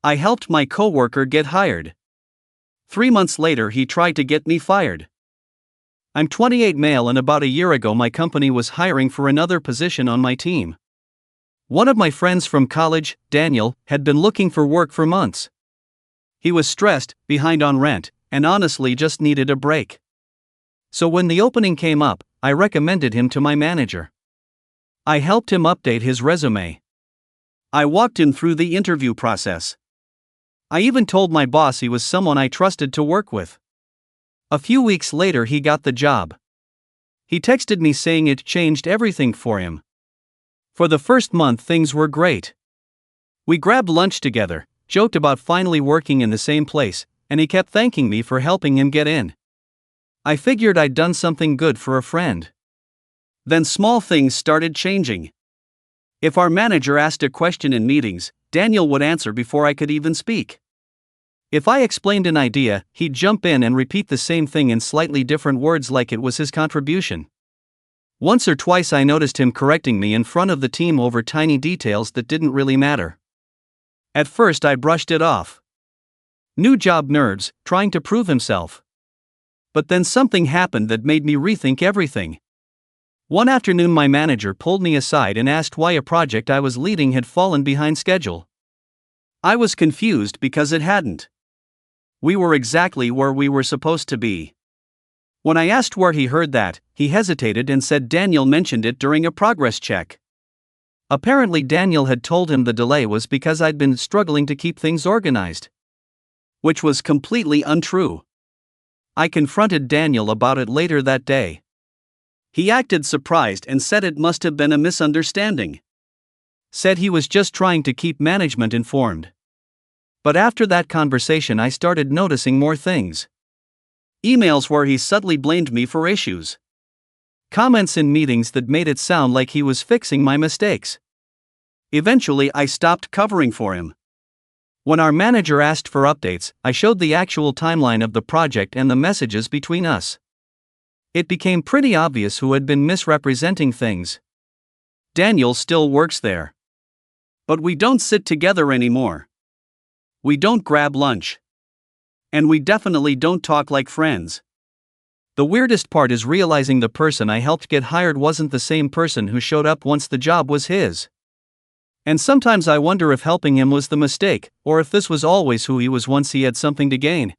I helped my coworker get hired. 3 months later, he tried to get me fired. I'm 28 male, and about a year ago my company was hiring for another position on my team. One of my friends from college, Daniel, had been looking for work for months. He was stressed, behind on rent, and honestly just needed a break. So when the opening came up, I recommended him to my manager. I helped him update his resume. I walked him through the interview process. I even told my boss he was someone I trusted to work with. A few weeks later, he got the job. He texted me saying it changed everything for him. For the first month, things were great. We grabbed lunch together, joked about finally working in the same place, and he kept thanking me for helping him get in. I figured I'd done something good for a friend. Then small things started changing. If our manager asked a question in meetings, Daniel would answer before I could even speak. If I explained an idea, he'd jump in and repeat the same thing in slightly different words like it was his contribution. Once or twice I noticed him correcting me in front of the team over tiny details that didn't really matter. At first I brushed it off. New job nerves, trying to prove himself. But then something happened that made me rethink everything. One afternoon my manager pulled me aside and asked why a project I was leading had fallen behind schedule. I was confused because it hadn't. We were exactly where we were supposed to be. When I asked where he heard that, he hesitated and said Daniel mentioned it during a progress check. Apparently Daniel had told him the delay was because I'd been struggling to keep things organized. Which was completely untrue. I confronted Daniel about it later that day. He acted surprised and said it must have been a misunderstanding. Said he was just trying to keep management informed. But after that conversation I started noticing more things. Emails where he subtly blamed me for issues. Comments in meetings that made it sound like he was fixing my mistakes. Eventually I stopped covering for him. When our manager asked for updates, I showed the actual timeline of the project and the messages between us. It became pretty obvious who had been misrepresenting things. Daniel still works there. But we don't sit together anymore. We don't grab lunch. And we definitely don't talk like friends. The weirdest part is realizing the person I helped get hired wasn't the same person who showed up once the job was his. And sometimes I wonder if helping him was the mistake, or if this was always who he was once he had something to gain.